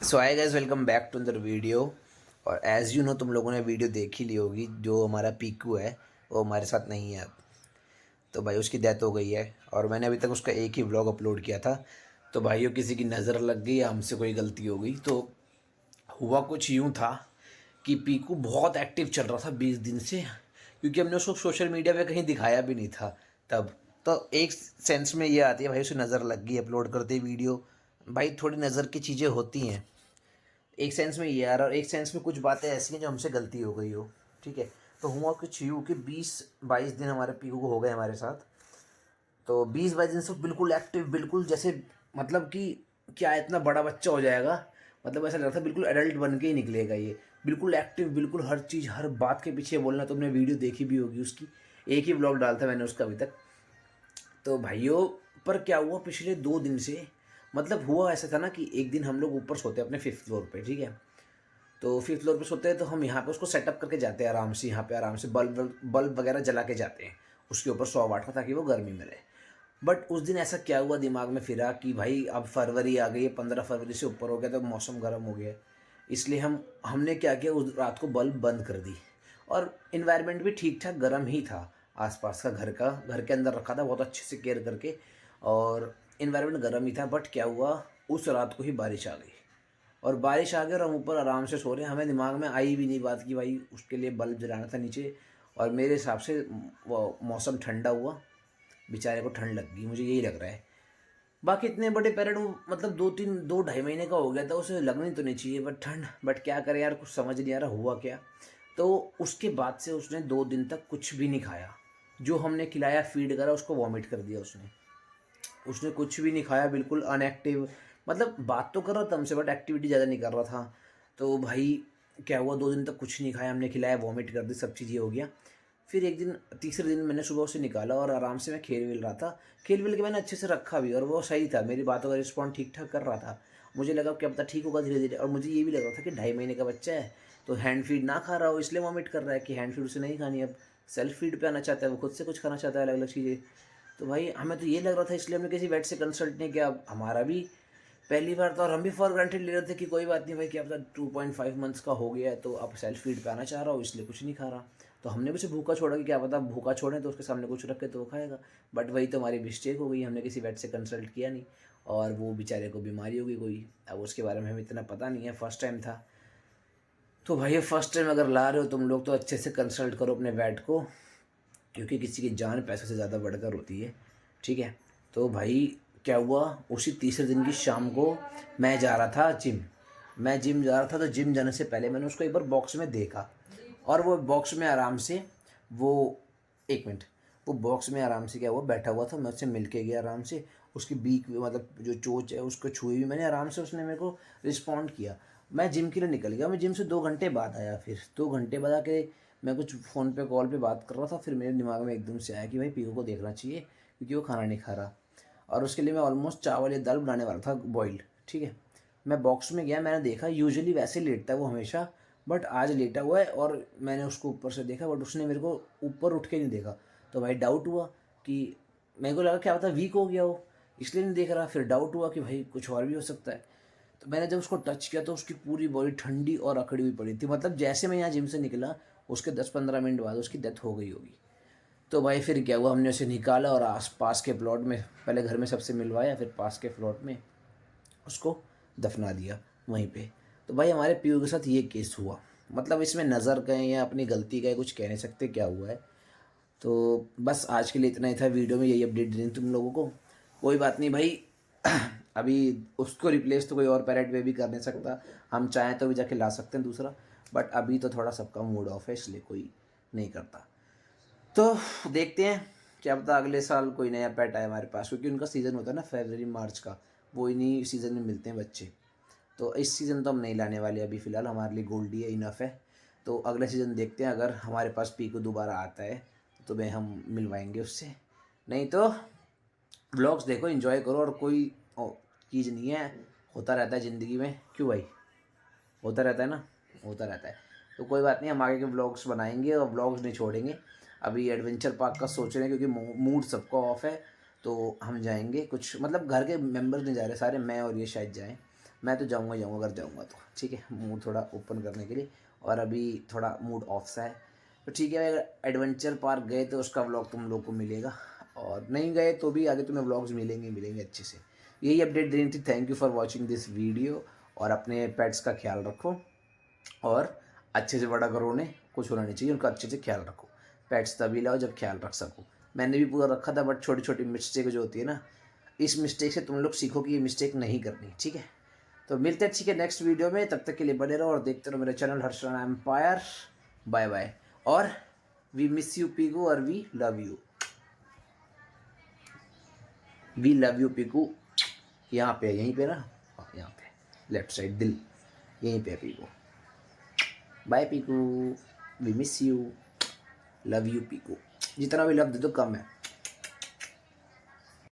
So hi guys, welcome back to other video. और as you know तुम लोगों ने वीडियो देख ही ली होगी। जो हमारा पीकू है वो हमारे साथ नहीं है अब। तो भाई उसकी डेथ हो गई है और मैंने अभी तक उसका एक ही व्लॉग अपलोड किया था। तो भाइयों किसी की नज़र लग गई या हमसे कोई गलती हो गई। तो हुआ कुछ यूँ था कि पीकू बहुत एक्टिव चल रहा था 20 दिन से, क्योंकि हमने उसको सोशल मीडिया पे कहीं दिखाया भी नहीं था तब। तो एक सेंस में ये आती है भाई उसे नज़र लग गई अपलोड करते वीडियो। भाई थोड़ी नज़र की चीज़ें होती हैं, एक सेंस में ये आ रहा और एक सेंस में कुछ बातें ऐसी हैं जो हमसे गलती हो गई हो। ठीक है। तो हुआ कुछ यूँ कि 20-22 दिन हमारे पीकू को हो गए हमारे साथ। तो 20-22 दिन से बिल्कुल एक्टिव, बिल्कुल जैसे मतलब कि क्या इतना बड़ा बच्चा हो जाएगा। मतलब ऐसा लगता था बिल्कुल एडल्ट बन के ही निकलेगा ये। बिल्कुल एक्टिव, बिल्कुल हर चीज़ हर बात के पीछे बोलना। तुमने वीडियो देखी भी होगी उसकी, एक ही ब्लॉग डालता मैंने उसका अभी तक। तो भाइयों, पर क्या हुआ पिछले 2 दिन से, मतलब हुआ ऐसा था ना कि एक दिन हम लोग ऊपर सोते हैं अपने 5th फ्लोर पे। ठीक है। तो 5th फ्लोर पे सोते हैं तो हम यहाँ पे उसको सेटअप करके जाते हैं आराम से, यहाँ पे आराम से बल्ब बल्ब वगैरह जला के जाते हैं उसके ऊपर 100 वाट का, ताकि वो गर्मी में रहे। बट उस दिन ऐसा क्या हुआ, दिमाग में फिरा कि भाई अब फरवरी आ गई है, 15 फरवरी से ऊपर हो गया तो मौसम गर्म हो गया है। इसलिए हमने क्या किया, उस रात को बल्ब बंद कर दी। और इन्वायरमेंट भी ठीक ठाक गर्म ही था। आसपास का घर के अंदर रखा था बहुत अच्छे से केयर करके, और इन्वायरमेंट गर्म ही था। बट क्या हुआ, उस रात को ही बारिश आ गई। और बारिश आ गई और हम ऊपर आराम से सो रहे हैं, हमें दिमाग में आई भी नहीं बात कि भाई उसके लिए बल्ब जलाना था नीचे। और मेरे हिसाब से वो मौसम ठंडा हुआ, बेचारे को ठंड लग गई, मुझे यही लग रहा है। बाकी इतने बड़े पेरेंट, मतलब 2-2 ढाई महीने का हो गया था, उसे लगनी तो नहीं चाहिए बट ठंड। बट क्या करे यार, कुछ समझ नहीं आ रहा हुआ क्या। तो उसके बाद से उसने 2 दिन तक कुछ भी नहीं खाया। जो हमने खिलाया फीड करा उसको वॉमिट कर दिया उसने। उसने कुछ भी नहीं खाया, बिल्कुल अनएक्टिव। मतलब बात तो कर रहा था हमसे बट एक्टिविटी ज़्यादा नहीं कर रहा था। तो भाई क्या हुआ, 2 दिन तक कुछ नहीं खाया, हमने खिलाया, वॉमिट कर दी, सब चीज़ ये हो गया। फिर एक दिन, तीसरे दिन मैंने सुबह उसे निकाला और आराम से मैं खेल विल रहा था। खेल विल के मैंने अच्छे से रखा भी और वो सही था, मेरी बातों का रिस्पॉन्ड ठीक ठाक कर रहा था। मुझे लगा क्या पता ठीक होगा धीरे धीरे। और मुझे ये भी लग रहा था कि 2.5 महीने का बच्चा है तो हैंड फीड ना खा रहा हो इसलिए वॉमिट कर रहा है, कि हैंड फीड उसे नहीं खानी। अब सेल्फ फीड पे आना चाहता है, वो खुद से कुछ खाना चाहता है अलग अलग चीज़ें। तो भाई हमें तो ये लग रहा था, इसलिए हमने किसी वेट से कंसल्ट नहीं किया। अब हमारा भी पहली बार था और हम भी फॉर ग्रांटेड ले रहे थे कि कोई बात नहीं भाई, क्या पता 2.5 मंथ्स का हो गया है तो अब सेल्फ फीड पे आना चाह रहा हो इसलिए कुछ नहीं खा रहा। तो हमने भी उसे भूखा छोड़ा कि क्या पता भूखा छोड़ें तो उसके सामने कुछ रखे तो वो खाएगा। बट वही तो हमारी मिस्टेक हो गई, हमने किसी वेट से कंसल्ट किया नहीं और वो बेचारे को बीमारी हो गई कोई। अब उसके बारे में हमें इतना पता नहीं है, फर्स्ट टाइम था। तो भाई फर्स्ट टाइम अगर ला रहे हो तुम लोग तो अच्छे से कंसल्ट करो अपने वेट को, क्योंकि किसी की जान पैसों से ज़्यादा बढ़कर होती है। ठीक है। तो भाई क्या हुआ, उसी तीसरे दिन की शाम को मैं जा रहा था जिम। मैं जिम जा रहा था तो जिम जाने से पहले मैंने उसको एक बार बॉक्स में देखा। और वो बॉक्स में आराम से, वो, एक मिनट, वो बॉक्स में आराम से क्या हुआ, बैठा हुआ था। मैं उससे मिल के गया आराम से, उसकी बीक मतलब जो चोंच है उसको छुई भी मैंने आराम से, उसने मेरे को रिस्पॉन्ड किया। मैं जिम के लिए निकल गया। मैं जिम से 2 घंटे बाद आया, फिर 2 घंटे बाद आके मैं कुछ फ़ोन पे कॉल पे बात कर रहा था। फिर मेरे दिमाग में एकदम से आया कि भाई पीकू को देखना चाहिए, क्योंकि वो खाना नहीं खा रहा। और उसके लिए मैं ऑलमोस्ट चावल या दाल बनाने वाला था बॉइल्ड। ठीक है। मैं बॉक्स में गया, मैंने देखा यूजुअली वैसे लेटता है वो हमेशा, बट आज लेटा हुआ है। और मैंने उसको ऊपर से देखा बट उसने मेरे को ऊपर उठ के नहीं देखा। तो भाई डाउट हुआ कि, मेरे को लगा क्या पता वीक हो गया हो इसलिए नहीं देख रहा। फिर डाउट हुआ कि भाई कुछ और भी हो सकता है। तो मैंने जब उसको टच किया तो उसकी पूरी बॉडी ठंडी और अकड़ी हुई पड़ी थी। मतलब जैसे मैं यहाँ जिम से निकला उसके 10-15 मिनट बाद उसकी डेथ हो गई होगी। तो भाई फिर क्या हुआ, हमने उसे निकाला और आस पास के प्लॉट में, पहले घर में सबसे मिलवाया फिर पास के प्लॉट में उसको दफना दिया वहीं पे। तो भाई हमारे पीयू के साथ ये केस हुआ। मतलब इसमें नज़र का है या अपनी गलती का है, कुछ कह नहीं सकते क्या हुआ है। तो बस आज के लिए इतना ही था, वीडियो में यही अपडेट देनी तुम लोगों को। कोई बात नहीं भाई, अभी उसको रिप्लेस तो कोई और पैरेट वे भी कर नहीं सकता। हम चाहें तो भी जाके ला सकते हैं दूसरा, बट अभी तो थोड़ा सबका मूड ऑफ है इसलिए कोई नहीं करता। तो देखते हैं, क्या पता अगले साल कोई नया पेट आए हमारे पास, क्योंकि उनका सीज़न होता है ना फरवरी मार्च का, वो इन्हीं सीज़न में मिलते हैं बच्चे। तो इस सीज़न तो हम नहीं लाने वाले अभी फ़िलहाल, हमारे लिए गोल्डी है, इनफ है। तो अगले सीज़न देखते हैं, अगर हमारे पास पीकू दोबारा आता है तो मैं हम मिलवाएंगे उससे। नहीं तो व्लॉग्स देखो, एंजॉय करो। और कोई चीज़ नहीं है, होता रहता है ज़िंदगी में, क्यों भाई, होता रहता है ना, होता रहता है। तो कोई बात नहीं, हम आगे के व्लॉग्स बनाएंगे और व्लॉग्स नहीं छोड़ेंगे। अभी एडवेंचर पार्क का सोच रहे हैं क्योंकि मूड सबका ऑफ है। तो हम जाएंगे, कुछ मतलब घर के मेंबर्स नहीं जा रहे सारे, मैं और ये शायद जाएं। मैं तो जाऊँगा ही जाऊँगा, अगर जाऊँगा तो ठीक है, मूड थोड़ा ओपन करने के लिए। और अभी थोड़ा मूड ऑफ सा है, तो ठीक है, अगर एडवेंचर पार्क गए तो उसका व्लॉग तुम लोग को मिलेगा, और नहीं गए तो भी आगे तुम्हें व्लॉग्स मिलेंगे मिलेंगे अच्छे से। यही अपडेट देनी थी। Thank you for watching this video. और अपने पेट्स का ख्याल रखो, और अच्छे से बड़ा करो उन्हें, कुछ होना नहीं चाहिए, उनका अच्छे से ख्याल रखो। पेट्स तभी लाओ जब ख्याल रख सको। मैंने भी पूरा रखा था, बट छोटी छोटी मिस्टेक जो होती है ना, इस मिस्टेक से तुम लोग सीखो कि ये मिस्टेक नहीं करनी, ठीक है। तो मिलते हैं ठीक है नेक्स्ट वीडियो में, तब तक के लिए बने रहो और देखते रहो मेरा channel Harshrana empire. Bye bye. और वी मिस यू पीकू, और we love you. We love you Piku. यहाँ पे, यहीं पे ना, हाँ यहाँ पे लेफ्ट साइड दिल, यहीं पे है Piku. Bye Piku, we miss you, love you Piku. जितना भी लव दे दो कम है।